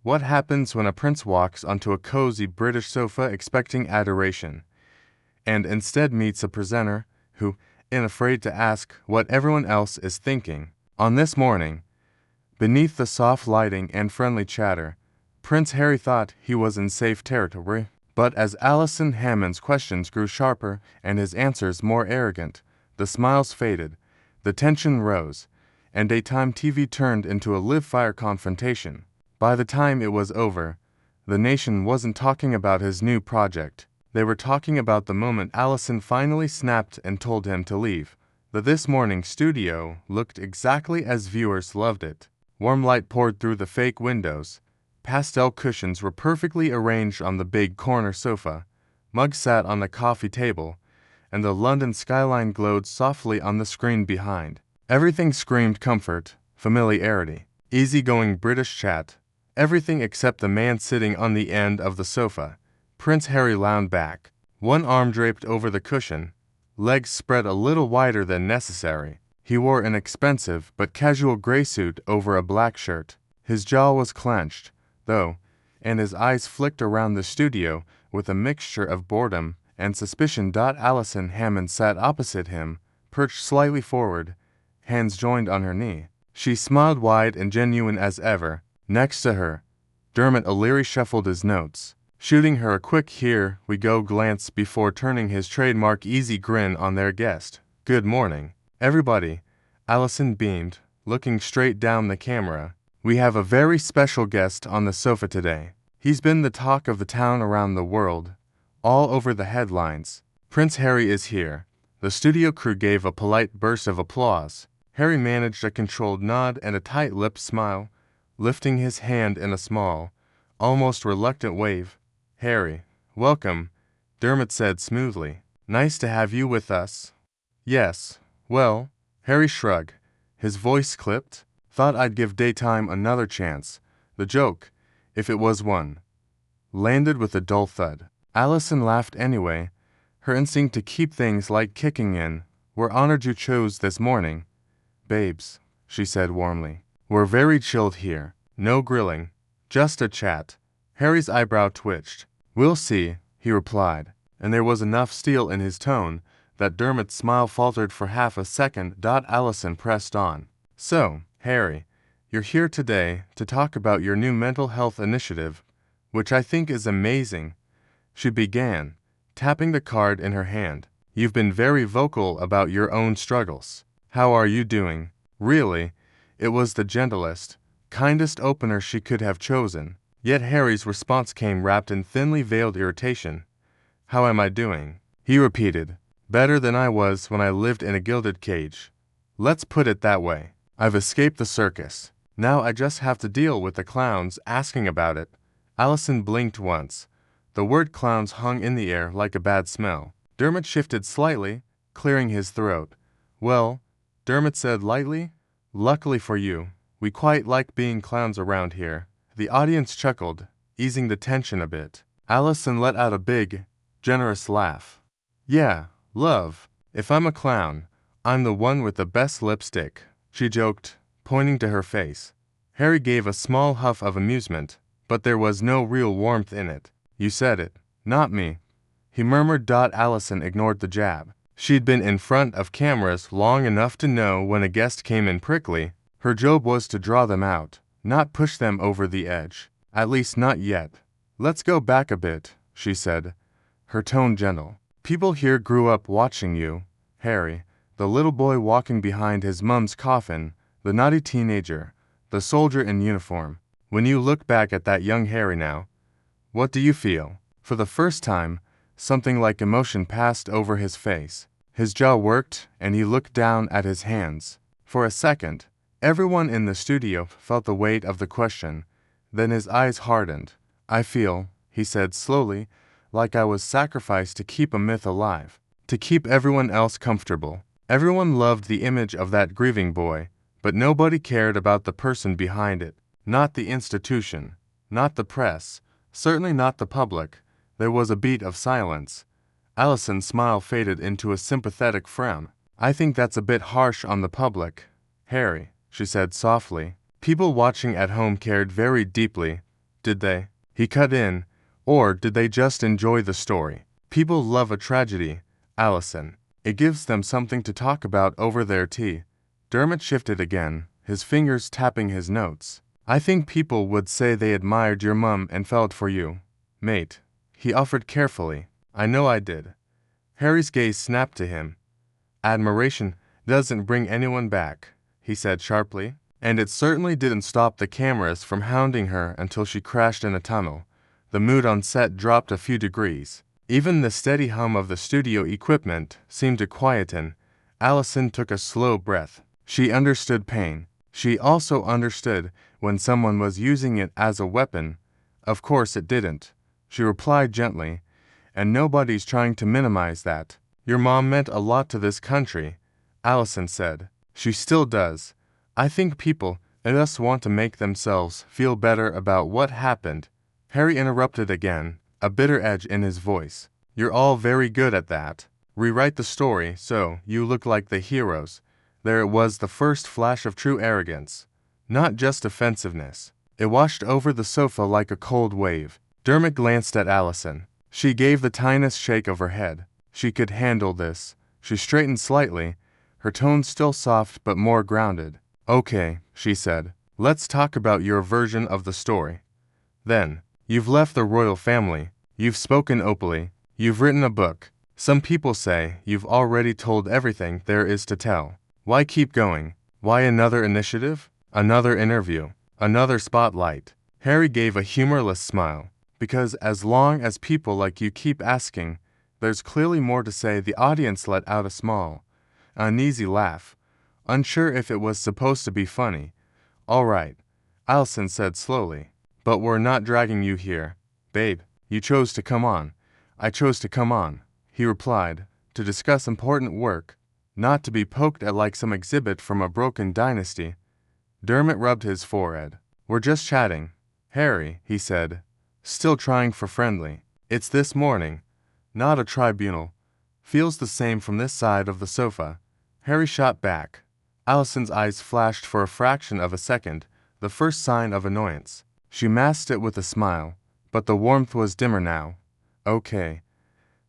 What happens when a prince walks onto a cozy British sofa expecting adoration, and instead meets a presenter who, unafraid to ask what everyone else is thinking? On this morning, beneath the soft lighting and friendly chatter, Prince Harry thought he was in safe territory. But as Allison Hammond's questions grew sharper and his answers more arrogant, the smiles faded, the tension rose, and daytime TV turned into a live-fire confrontation. By the time it was over, the nation wasn't talking about his new project. They were talking about the moment Allison finally snapped and told him to leave. The This Morning studio looked exactly as viewers loved it. Warm light poured through the fake windows. Pastel cushions were perfectly arranged on the big corner sofa. Mugs sat on the coffee table, and the London skyline glowed softly on the screen behind. Everything screamed comfort, familiarity, easygoing British chat. Everything except the man sitting on the end of the sofa. Prince Harry lounged back, one arm draped over the cushion, legs spread a little wider than necessary. He wore an expensive but casual gray suit over a black shirt. His jaw was clenched, though, and his eyes flicked around the studio with a mixture of boredom and suspicion. Allison Hammond sat opposite him, perched slightly forward, hands joined on her knee. She smiled wide and genuine as ever. Next to her, Dermot Leary shuffled his notes, shooting her a quick "here we go" glance before turning his trademark easy grin on their guest. "Good morning, everybody," Allison beamed, looking straight down the camera. "We have a very special guest on the sofa today. He's been the talk of the town around the world, all over the headlines. Prince Harry is here." The studio crew gave a polite burst of applause. Harry managed a controlled nod and a tight-lipped smile, lifting his hand in a small, almost reluctant wave. "Harry, welcome," Dermot said smoothly. "Nice to have you with us." "Yes, well," Harry shrugged, his voice clipped. "Thought I'd give daytime another chance." The joke, if it was one, landed with a dull thud. Allison laughed anyway, her instinct to keep things light kicking in. "We're honored you chose this morning, babes," she said warmly. "We're very chilled here. No grilling, just a chat." Harry's eyebrow twitched. "We'll see," he replied, and there was enough steel in his tone that Dermot's smile faltered for half a second. Allison pressed on. "So, Harry, you're here today to talk about your new mental health initiative, which I think is amazing," she began, tapping the card in her hand. "You've been very vocal about your own struggles. How are you doing?" Really, it was the gentlest, kindest opener she could have chosen. Yet Harry's response came wrapped in thinly veiled irritation. "How am I doing?" he repeated. "Better than I was when I lived in a gilded cage. Let's put it that way. I've escaped the circus. Now I just have to deal with the clowns asking about it." Allison blinked once. The word clowns hung in the air like a bad smell. Dermot shifted slightly, clearing his throat. "Well," Dermot said lightly, "luckily for you, we quite like being clowns around here." The audience chuckled, easing the tension a bit. Allison let out a big, generous laugh. "Yeah, love, if I'm a clown, I'm the one with the best lipstick," she joked, pointing to her face. Harry gave a small huff of amusement, but there was no real warmth in it. "You said it, not me," he murmured. Allison ignored the jab. She'd been in front of cameras long enough to know when a guest came in prickly, her job was to draw them out, not push them over the edge. "At least not yet. Let's go back a bit," she said, her tone gentle. "People here grew up watching you, Harry, the little boy walking behind his mom's coffin, the naughty teenager, the soldier in uniform. When you look back at that young Harry now, what do you feel?" For the first time, something like emotion passed over his face. His jaw worked, and he looked down at his hands. For a second, everyone in the studio felt the weight of the question. Then his eyes hardened. "I feel," he said slowly, "like I was sacrificed to keep a myth alive, to keep everyone else comfortable." Everyone loved the image of that grieving boy, but nobody cared about the person behind it. Not the institution, not the press, certainly not the public. There was a beat of silence. Allison's smile faded into a sympathetic frown. "I think that's a bit harsh on the public, Harry," she said softly. "People watching at home cared very deeply, did they? He cut in. Or did they just enjoy the story? People love a tragedy, Allison. It gives them something to talk about over their tea. Dermot shifted again, his fingers tapping his notes. I think people would say they admired your mum and felt for you, mate. He offered carefully. I know I did. Harry's gaze snapped to him. Admiration doesn't bring anyone back, he said sharply, and it certainly didn't stop the cameras from hounding her until she crashed in a tunnel. The mood on set dropped a few degrees. Even the steady hum of the studio equipment seemed to quieten. Allison took a slow breath. She understood pain. She also understood when someone was using it as a weapon. Of course it didn't, she replied gently, and nobody's trying to minimize that. Your mom meant a lot to this country, Allison said. She still does. I think people just want to make themselves feel better about what happened. Harry interrupted again, a bitter edge in his voice. You're all very good at that. Rewrite the story so you look like the heroes. There it was, the first flash of true arrogance. Not just offensiveness. It washed over the sofa like a cold wave. Dermot glanced at Allison. She gave the tiniest shake of her head. She could handle this. She straightened slightly, her tone still soft but more grounded. Okay, she said. Let's talk about your version of the story. Then, you've left the royal family. You've spoken openly. You've written a book. Some people say you've already told everything there is to tell. Why keep going? Why another initiative? Another interview? Another spotlight? Harry gave a humorless smile. Because as long as people like you keep asking, there's clearly more to say. The audience let out a small, uneasy laugh, unsure if it was supposed to be funny. All right, Allison said slowly. But we're not dragging you here, babe. You chose to come on. I chose to come on, he replied, to discuss important work, not to be poked at like some exhibit from a broken dynasty. Dermot rubbed his forehead. We're just chatting. Harry, he said, still trying for friendly. It's this morning, not a tribunal. Feels the same from this side of the sofa. Harry shot back. Allison's eyes flashed for a fraction of a second, the first sign of annoyance. She masked it with a smile, but the warmth was dimmer now. Okay.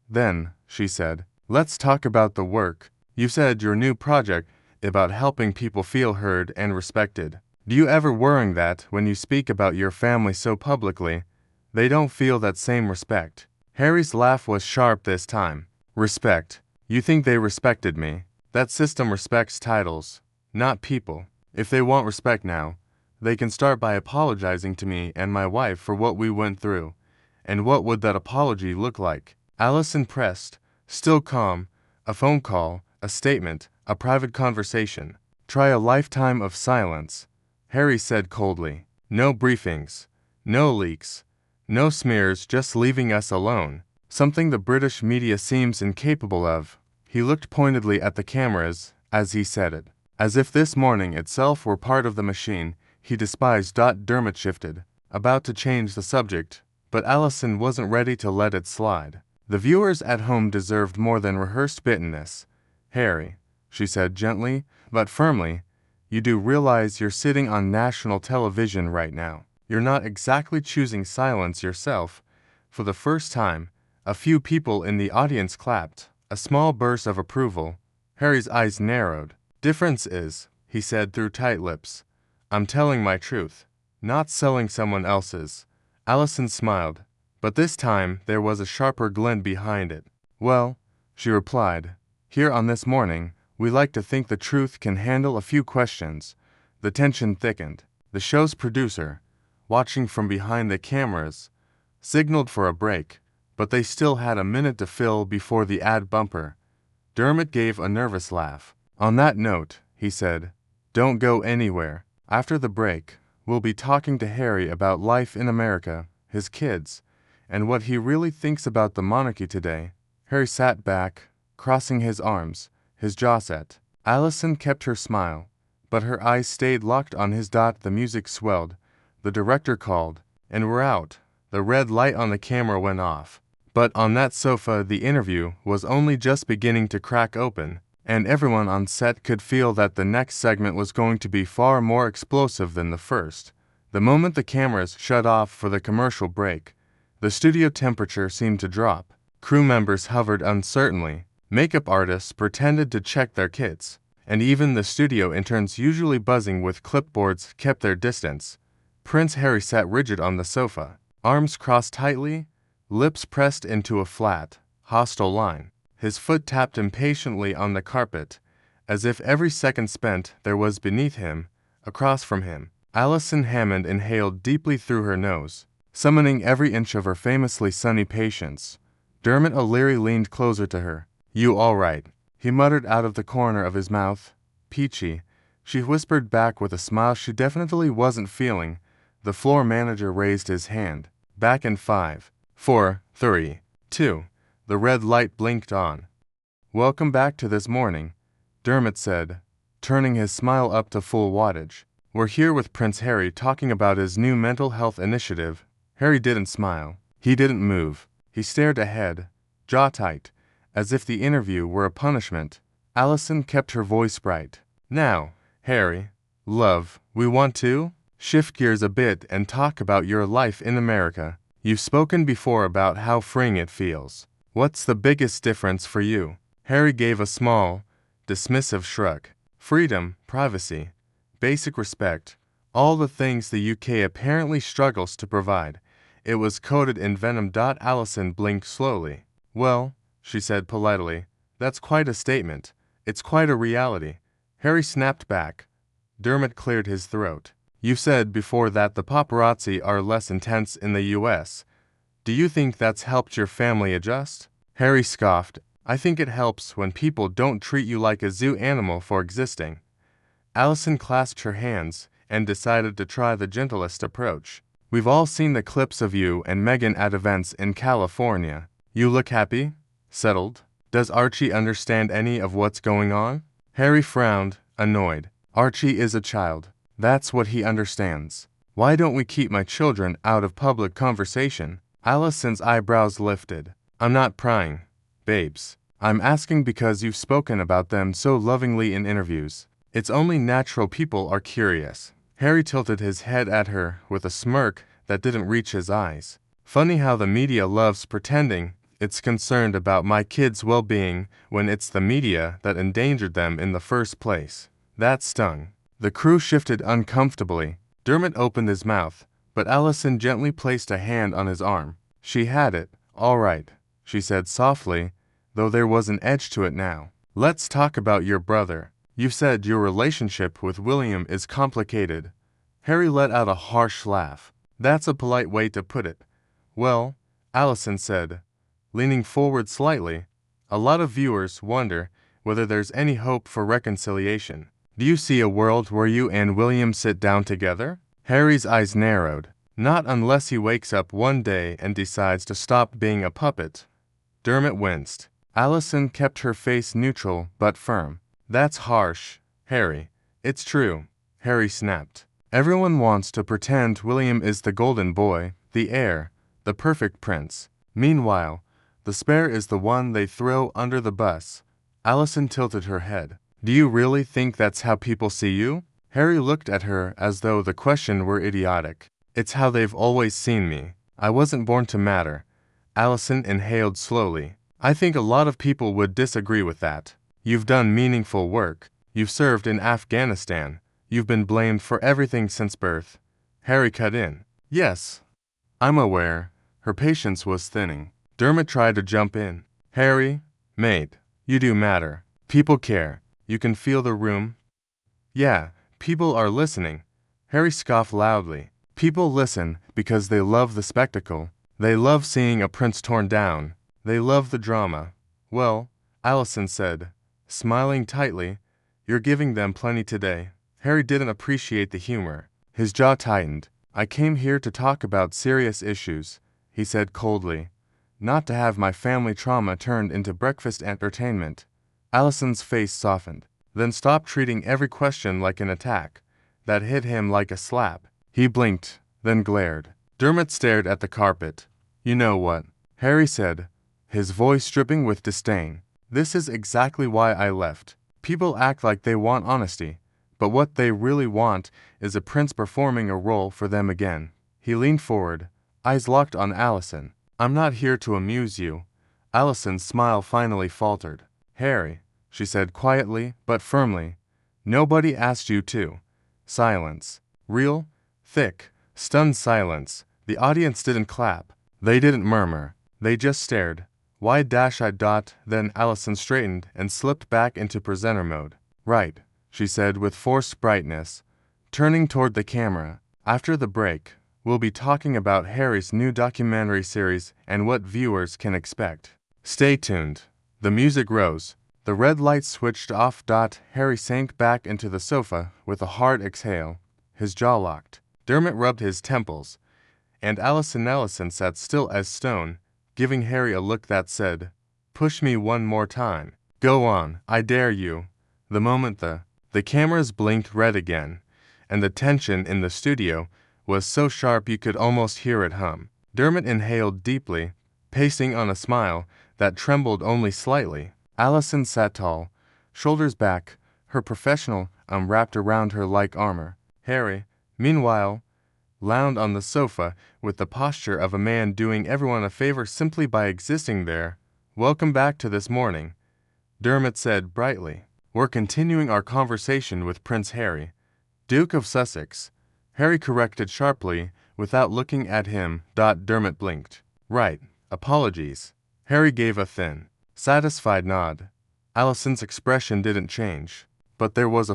Then, she said, let's talk about the work. You said your new project about helping people feel heard and respected. Do you ever worry that when you speak about your family so publicly, they don't feel that same respect? Harry's laugh was sharp this time. Respect? You think they respected me? That system respects titles, not people. If they want respect now, they can start by apologizing to me and my wife for what we went through. And what would that apology look like? Allison pressed, still calm. A phone call, a statement, a private conversation. Try a lifetime of silence. Harry said coldly. No briefings, no leaks, no smears, just leaving us alone. Something the British media seems incapable of. He looked pointedly at the cameras as he said it, as if this morning itself were part of the machine he despised. Dermot shifted, about to change the subject, but Allison wasn't ready to let it slide. The viewers at home deserved more than rehearsed bitterness. Harry, she said gently but firmly, you do realize you're sitting on national television right now. You're not exactly choosing silence yourself. For the first time, a few people in the audience clapped, a small burst of approval. Harry's eyes narrowed. Difference is, he said through tight lips, I'm telling my truth, not selling someone else's. Allison smiled, but this time there was a sharper glint behind it. Well, she replied, here on This Morning, we like to think the truth can handle a few questions. The tension thickened. The show's producer, watching from behind the cameras, signaled for a break, but they still had a minute to fill before the ad bumper. Dermot gave a nervous laugh. On that note, he said, don't go anywhere. After the break, we'll be talking to Harry about life in America, his kids, and what he really thinks about the monarchy today. Harry sat back, crossing his arms, his jaw set. Allison kept her smile, but her eyes stayed locked on his. The music swelled. The director called, and we're out. The red light on the camera went off. But on that sofa the interview was only just beginning to crack open, and everyone on set could feel that the next segment was going to be far more explosive than the first. The moment the cameras shut off for the commercial break, the studio temperature seemed to drop. Crew members hovered uncertainly, makeup artists pretended to check their kits, and even the studio interns, usually buzzing with clipboards, kept their distance. Prince Harry sat rigid on the sofa, arms crossed tightly, lips pressed into a flat, hostile line. His foot tapped impatiently on the carpet, as if every second spent there was beneath him, across from him. Allison Hammond inhaled deeply through her nose, summoning every inch of her famously sunny patience. Dermot O'Leary leaned closer to her. "You all right?" he muttered out of the corner of his mouth. "Peachy," she whispered back with a smile she definitely wasn't feeling. The floor manager raised his hand. "Back in 5, 4, 3, 2. The red light blinked on. "Welcome back to this morning," Dermot said, turning his smile up to full wattage. "We're here with Prince Harry talking about his new mental health initiative." Harry didn't smile. He didn't move. He stared ahead, jaw tight, as if the interview were a punishment. Allison kept her voice bright. "Now, Harry, love, we want to shift gears a bit and talk about your life in America. You've spoken before about how freeing it feels. What's the biggest difference for you?" Harry gave a small, dismissive shrug. "Freedom, privacy, basic respect, all the things the UK apparently struggles to provide." It was coated in venom. Allison blinked slowly. "Well," she said politely, "that's quite a statement. It's quite a reality." Harry snapped back. Dermot cleared his throat. "You said before that the paparazzi are less intense in the US. Do you think that's helped your family adjust?" Harry scoffed. "I think it helps when people don't treat you like a zoo animal for existing." Allison clasped her hands and decided to try the gentlest approach. "We've all seen the clips of you and Meghan at events in California. You look happy, settled. Does Archie understand any of what's going on?" Harry frowned, annoyed. "Archie is a child. That's what he understands. Why don't we keep my children out of public conversation?" Allison's eyebrows lifted. "I'm not prying, babes. I'm asking because you've spoken about them so lovingly in interviews. It's only natural people are curious." Harry tilted his head at her with a smirk that didn't reach his eyes. "Funny how the media loves pretending it's concerned about my kids' well-being when it's the media that endangered them in the first place." That stung. The crew shifted uncomfortably. Dermot opened his mouth, but Allison gently placed a hand on his arm. "She had it, all right," she said softly, though there was an edge to it now. "Let's talk about your brother. You said your relationship with William is complicated." Harry let out a harsh laugh. "That's a polite way to put it." "Well," Allison said, leaning forward slightly, "a lot of viewers wonder whether there's any hope for reconciliation. Do you see a world where you and William sit down together?" Harry's eyes narrowed. "Not unless he wakes up one day and decides to stop being a puppet." Dermot winced. Allison kept her face neutral but firm. "That's harsh, Harry." "It's true," Harry snapped. "Everyone wants to pretend William is the golden boy, the heir, the perfect prince. Meanwhile, the spare is the one they throw under the bus." Allison tilted her head. "Do you really think that's how people see you?" Harry looked at her as though the question were idiotic. "It's how they've always seen me. I wasn't born to matter." Allison inhaled slowly. "I think a lot of people would disagree with that. You've done meaningful work. You've served in Afghanistan. You've been blamed for everything since birth." Harry cut in. "Yes, I'm aware." Her patience was thinning. Dermot tried to jump in. "Harry, mate, you do matter. People care. You can feel the room." "Yeah, people are listening." Harry scoffed loudly. "People listen because they love the spectacle. They love seeing a prince torn down. They love the drama." "Well," Allison said, smiling tightly, "you're giving them plenty today." Harry didn't appreciate the humor. His jaw tightened. "I came here to talk about serious issues," he said coldly, "not to have my family trauma turned into breakfast entertainment." Allison's face softened, then stopped treating every question like an attack. That hit him like a slap. He blinked, then glared. Dermot stared at the carpet. "You know what?" Harry said, his voice dripping with disdain. "This is exactly why I left. People act like they want honesty, But what they really want is a prince performing a role for them again. He leaned forward, eyes locked on Allison. I'm not here to amuse you. Allison's smile finally faltered. Harry, she said quietly but firmly, nobody asked you to. Silence. Real, thick, stunned silence. The audience didn't clap. They didn't murmur. They just stared. Then Allison straightened and slipped back into presenter mode. Right, she said with forced brightness, turning toward the camera. After the break, we'll be talking about Harry's new documentary series and what viewers can expect. Stay tuned. The music rose. The red light switched off. Harry sank back into the sofa with a hard exhale, his jaw locked. Dermot rubbed his temples, and Allison sat still as stone, giving Harry a look that said, "Push me one more time. Go on, I dare you." The moment the cameras blinked red again, and the tension in the studio was so sharp you could almost hear it hum. Dermot inhaled deeply, pacing on a smile that trembled only slightly. Allison sat tall, shoulders back, her professional wrapped around her like armor. Harry, meanwhile, lounged on the sofa with the posture of a man doing everyone a favor simply by existing there. "Welcome back to This Morning," Dermot said brightly. "We're continuing our conversation with Prince Harry, Duke of Sussex." Harry corrected sharply, without looking at him. Dermot blinked. "Right, apologies." Harry gave a thin, satisfied nod. Allison's expression didn't change, but there was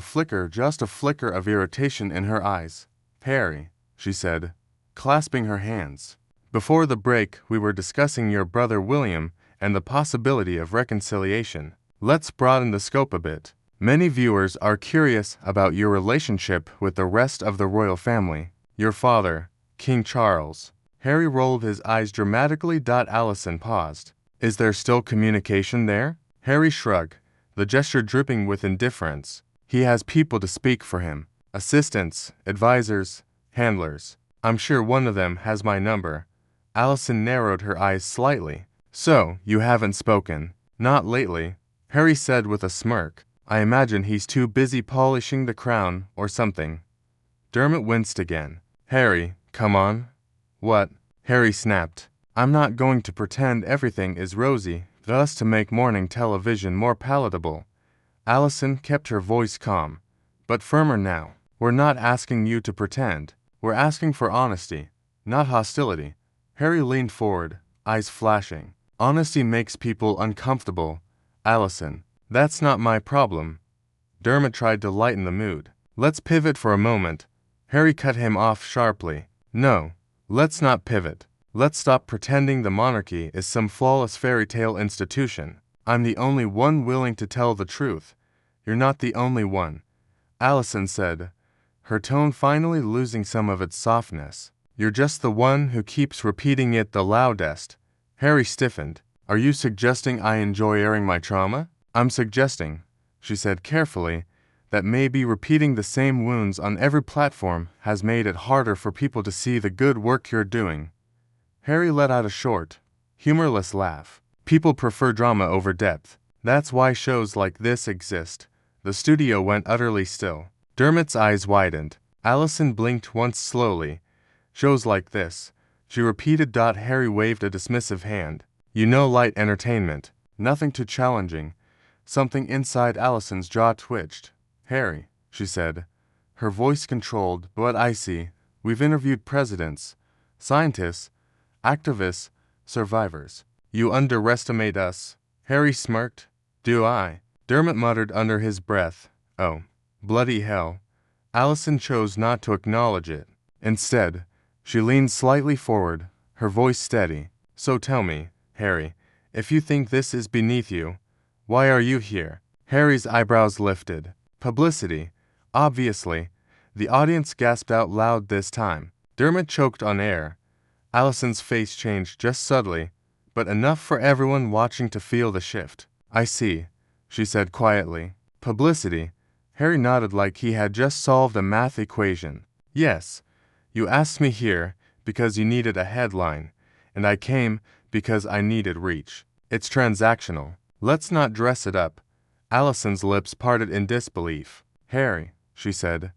just a flicker of irritation in her eyes. "Harry," she said, clasping her hands, "before the break we were discussing your brother William and the possibility of reconciliation. Let's broaden the scope a bit. Many viewers are curious about your relationship with the rest of the royal family. Your father, King Charles." Harry rolled his eyes dramatically. Allison paused. "Is there still communication there?" Harry shrugged, the gesture dripping with indifference. "He has people to speak for him. Assistants, advisors, handlers. I'm sure one of them has my number." Allison narrowed her eyes slightly. "So, you haven't spoken?" "Not lately," Harry said with a smirk. "I imagine he's too busy polishing the crown or something." Dermot winced again. "Harry, come on." "What?" Harry snapped. "I'm not going to pretend everything is rosy just to make morning television more palatable." Allison kept her voice calm, but firmer now. "We're not asking you to pretend. We're asking for honesty, not hostility." Harry leaned forward, eyes flashing. "Honesty makes people uncomfortable, Allison. That's not my problem." Dermot tried to lighten the mood. "Let's pivot for a moment." Harry cut him off sharply. "No, let's not pivot. Let's stop pretending the monarchy is some flawless fairy tale institution. I'm the only one willing to tell the truth. You're not the only one," Allison said, her tone finally losing some of its softness. "You're just the one who keeps repeating it the loudest." Harry stiffened. "Are you suggesting I enjoy airing my trauma?" "I'm suggesting," she said carefully, "that maybe repeating the same wounds on every platform has made it harder for people to see the good work you're doing." Harry let out a short, humorless laugh. "People prefer drama over depth. That's why shows like this exist." The studio went utterly still. Dermot's eyes widened. Allison blinked once slowly. "Shows like this," she repeated. Harry waved a dismissive hand. "You know, light entertainment. Nothing too challenging." Something inside Allison's jaw twitched. "Harry," she said, her voice controlled but icy, "we've interviewed presidents, scientists, activists, survivors. You underestimate us." Harry smirked. "Do I?" Dermot muttered under his breath. "Oh, bloody hell." Allison chose not to acknowledge it. Instead, she leaned slightly forward, her voice steady. "So tell me, Harry, if you think this is beneath you, why are you here?" Harry's eyebrows lifted. "Publicity, obviously." The audience gasped out loud this time. Dermot choked on air. Allison's face changed just subtly, but enough for everyone watching to feel the shift. "I see," she said quietly. "Publicity." Harry nodded like he had just solved a math equation. "Yes, you asked me here because you needed a headline, and I came because I needed reach. It's transactional. Let's not dress it up." Allison's lips parted in disbelief. "Harry," she said,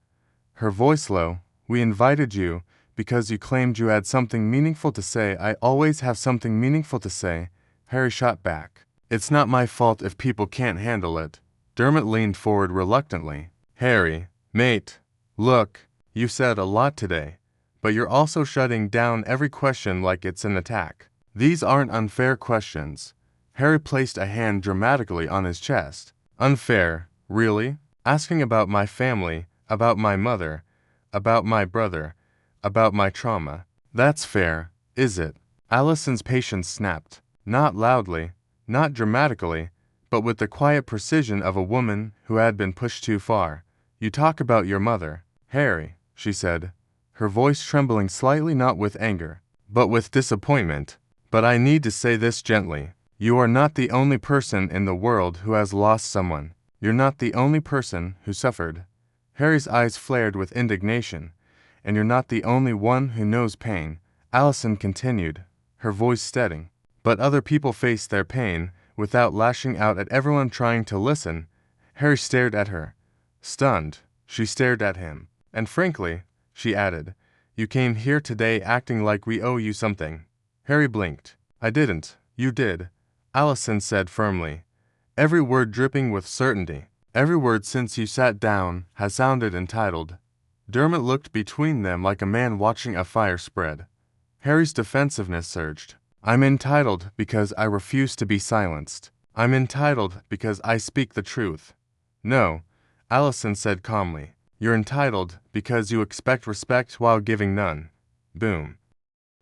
her voice low. We invited you because you claimed you had something meaningful to say. I always have something meaningful to say, Harry shot back. It's not my fault if people can't handle it. Dermot leaned forward reluctantly. Harry, mate, look, you said a lot today, but you're also shutting down every question like it's an attack. These aren't unfair questions. Harry placed a hand dramatically on his chest. Unfair, really? Asking about my family, about my mother, about my brother, about my trauma. That's fair, is it? Allison's patience snapped. Not loudly, not dramatically, but with the quiet precision of a woman who had been pushed too far. You talk about your mother, Harry, she said, her voice trembling slightly, not with anger, but with disappointment. But I need to say this gently. You are not the only person in the world who has lost someone. You're not the only person who suffered. Harry's eyes flared with indignation. And you're not the only one who knows pain, Allison continued, her voice steadying. But other people face their pain without lashing out at everyone trying to listen. Harry stared at her. Stunned, she stared at him. And frankly, she added, you came here today acting like we owe you something. Harry blinked. I didn't. You did, Allison said firmly, every word dripping with certainty. Every word since you sat down has sounded entitled. Dermot looked between them like a man watching a fire spread. Harry's defensiveness surged. I'm entitled because I refuse to be silenced. I'm entitled because I speak the truth. No, Allison said calmly. You're entitled because you expect respect while giving none. Boom.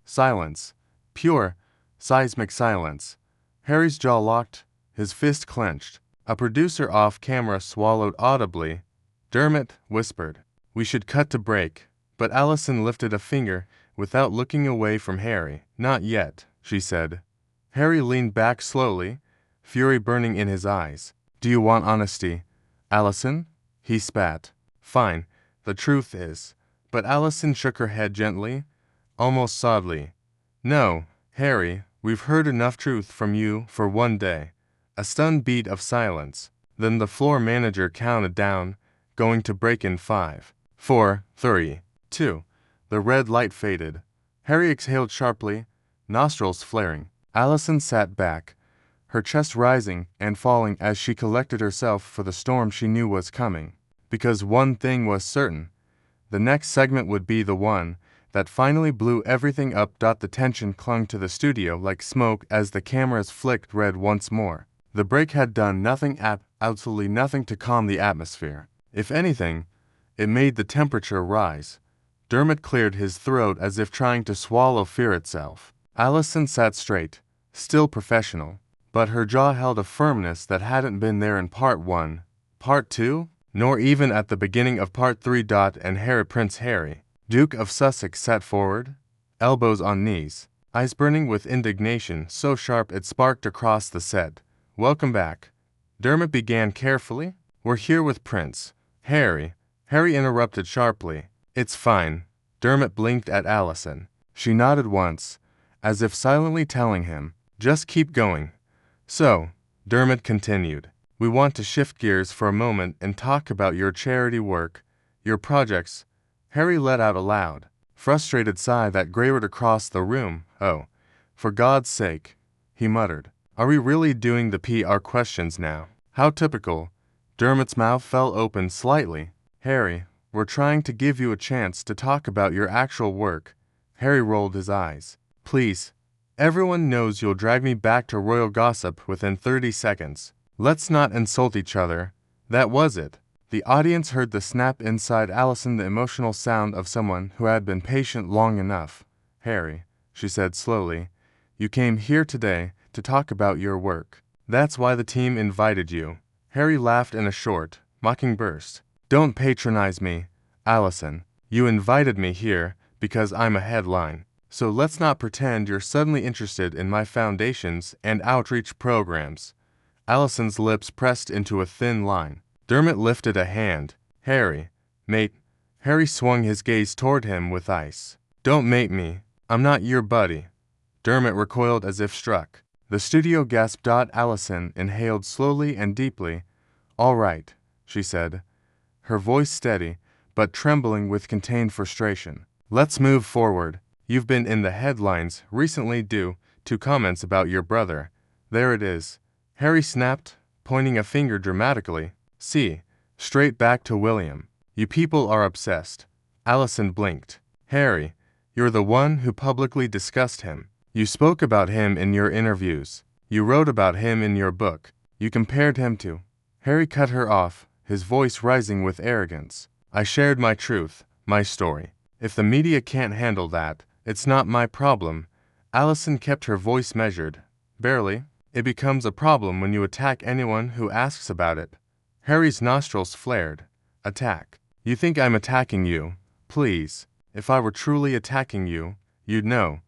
Silence. Pure, seismic silence. Harry's jaw locked, his fist clenched. A producer off camera swallowed audibly. Dermot whispered, we should cut to break, but Allison lifted a finger without looking away from Harry. Not yet, she said. Harry leaned back slowly, fury burning in his eyes. Do you want honesty, Allison? He spat. Fine, the truth is. But Allison shook her head gently, almost sadly. No, Harry, we've heard enough truth from you for one day. A stunned beat of silence. Then the floor manager counted down, going to break in 5, 4, 3, 2. The red light faded. Harry exhaled sharply, nostrils flaring. Allison sat back, her chest rising and falling as she collected herself for the storm she knew was coming. Because one thing was certain. The next segment would be the one that finally blew everything up. The tension clung to the studio like smoke as the cameras flicked red once more. The break had done nothing, absolutely nothing to calm the atmosphere. If anything, it made the temperature rise. Dermot cleared his throat as if trying to swallow fear itself. Allison sat straight, still professional, but her jaw held a firmness that hadn't been there in part 1, part 2, nor even at the beginning of part 3. And Prince Harry, Duke of Sussex, sat forward, elbows on knees, eyes burning with indignation so sharp it sparked across the set. Welcome back, Dermot began carefully. We're here with Prince Harry. Harry interrupted sharply. It's fine. Dermot blinked at Allison. She nodded once, as if silently telling him, just keep going. So, Dermot continued, we want to shift gears for a moment and talk about your charity work, your projects. Harry let out a loud, frustrated sigh that grated across the room. Oh, for God's sake, he muttered. Are we really doing the PR questions now? How typical. Dermot's mouth fell open slightly. Harry, we're trying to give you a chance to talk about your actual work. Harry rolled his eyes. Please. Everyone knows you'll drag me back to royal gossip within 30 seconds. Let's not insult each other. That was it. The audience heard the snap inside Allison, the emotional sound of someone who had been patient long enough. Harry, she said slowly, you came here today to talk about your work. That's why the team invited you. Harry laughed in a short, mocking burst. Don't patronize me, Allison. You invited me here because I'm a headline. So let's not pretend you're suddenly interested in my foundations and outreach programs. Allison's lips pressed into a thin line. Dermot lifted a hand. Harry, mate. Harry swung his gaze toward him with ice. Don't mate me. I'm not your buddy. Dermot recoiled as if struck. The studio gasped. Allison inhaled slowly and deeply. All right, she said. her voice steady, but trembling with contained frustration. Let's move forward. You've been in the headlines recently due to comments about your brother. There it is. Harry snapped, pointing a finger dramatically. See, straight back to William. You people are obsessed. Allison blinked. Harry, you're the one who publicly discussed him. You spoke about him in your interviews. You wrote about him in your book. You compared him to... Harry cut her off, his voice rising with arrogance. I shared my truth, my story. If the media can't handle that, it's not my problem. Allison kept her voice measured. Barely. It becomes a problem when you attack anyone who asks about it. Harry's nostrils flared. Attack. You think I'm attacking you? Please. If I were truly attacking you, you'd know.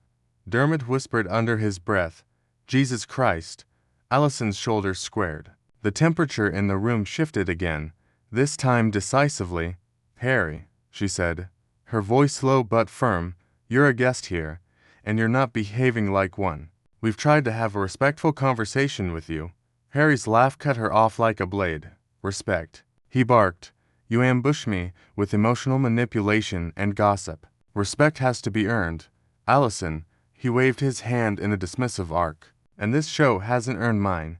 Dermot whispered under his breath. Jesus Christ. Allison's shoulders squared. The temperature in the room shifted again, this time decisively. Harry, she said, her voice low but firm, you're a guest here, and you're not behaving like one. We've tried to have a respectful conversation with you. Harry's laugh cut her off like a blade. Respect. He barked. You ambush me with emotional manipulation and gossip. Respect has to be earned. Allison, he waved his hand in a dismissive arc. And this show hasn't earned mine.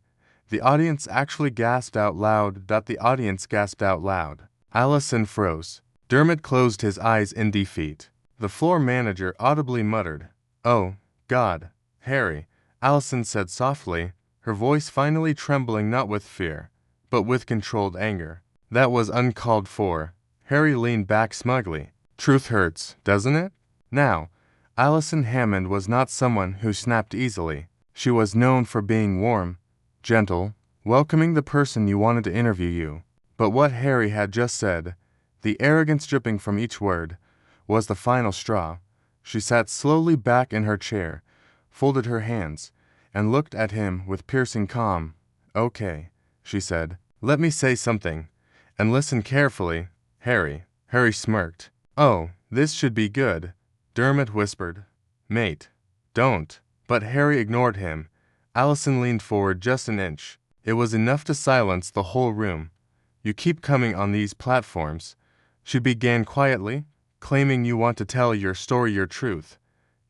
The audience actually gasped out loud. The audience gasped out loud. Allison froze. Dermot closed his eyes in defeat. The floor manager audibly muttered, Oh, God. Harry, Allison said softly, her voice finally trembling not with fear, but with controlled anger. That was uncalled for. Harry leaned back smugly. Truth hurts, doesn't it? Now, Allison Hammond was not someone who snapped easily. She was known for being warm, gentle, welcoming the person you wanted to interview you. But what Harry had just said, the arrogance dripping from each word, was the final straw. She sat slowly back in her chair, folded her hands, and looked at him with piercing calm. Okay, she said. Let me say something. And listen carefully, Harry. Harry smirked. Oh, this should be good. Dermot whispered. Mate, don't. But Harry ignored him. Allison leaned forward just an inch. It was enough to silence the whole room. You keep coming on these platforms, she began quietly, claiming you want to tell your story, your truth,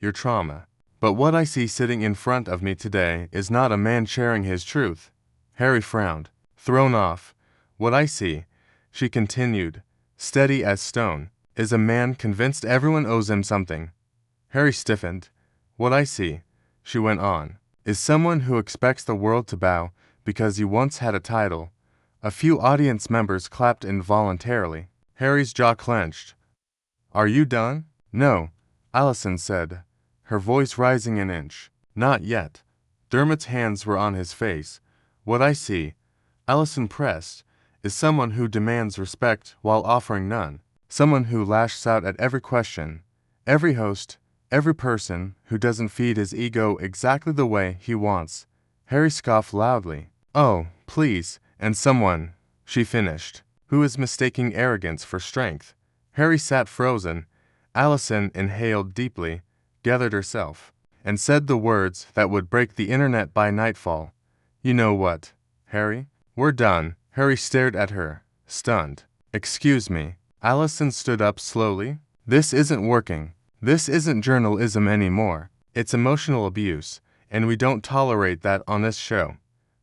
your trauma. But what I see sitting in front of me today is not a man sharing his truth. Harry frowned, thrown off. What I see, she continued, steady as stone, is a man convinced everyone owes him something. Harry stiffened. What I see, she went on, is someone who expects the world to bow because he once had a title. A few audience members clapped involuntarily. Harry's jaw clenched. Are you done? No, Allison said, her voice rising an inch. Not yet. Dermot's hands were on his face. What I see, Allison pressed, is someone who demands respect while offering none. Someone who lashes out at every question, every host, every person who doesn't feed his ego exactly the way he wants. Harry scoffed loudly. Oh, please, and someone, she finished, who is mistaking arrogance for strength. Harry sat frozen. Allison inhaled deeply, gathered herself, and said the words that would break the internet by nightfall. You know what, Harry? We're done. Harry stared at her, stunned. Excuse me. Allison stood up slowly. This isn't working. This isn't journalism anymore. It's emotional abuse, and we don't tolerate that on this show.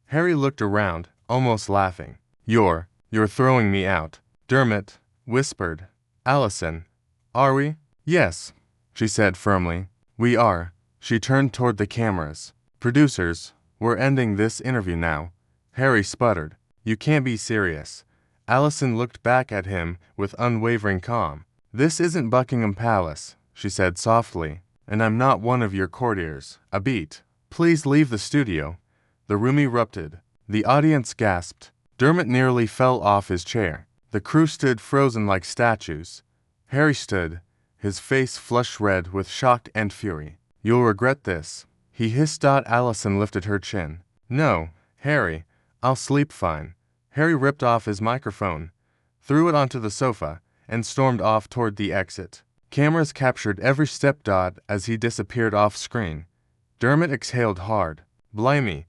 Harry looked around, almost laughing. You're throwing me out. Dermot whispered. Allison, are we? Yes, she said firmly. We are. She turned toward the cameras. Producers, we're ending this interview now. Harry sputtered. You can't be serious. Allison looked back at him with unwavering calm. This isn't Buckingham Palace, she said softly, and I'm not one of your courtiers. A beat. Please leave the studio. The room erupted. The audience gasped. Dermot nearly fell off his chair. The crew stood frozen like statues. Harry stood, his face flushed red with shock and fury. You'll regret this, he hissed. Allison lifted her chin. No, Harry, I'll sleep fine. Harry ripped off his microphone, threw it onto the sofa, and stormed off toward the exit. Cameras captured every step as he disappeared off screen. Dermot exhaled hard. Blimey.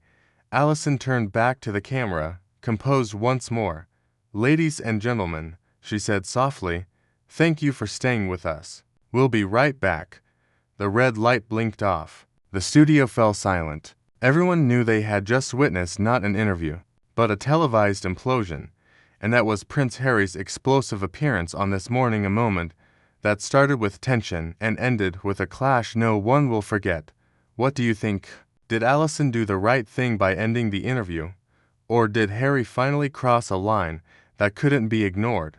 Allison turned back to the camera, composed once more. Ladies and gentlemen, she said softly. "Thank you for staying with us. We'll be right back." The red light blinked off. The studio fell silent. Everyone knew they had just witnessed not an interview, but a televised implosion, and that was Prince Harry's explosive appearance on this morning, a moment that started with tension and ended with a clash no one will forget. What do you think? Did Allison do the right thing by ending the interview? Or did Harry finally cross a line that couldn't be ignored?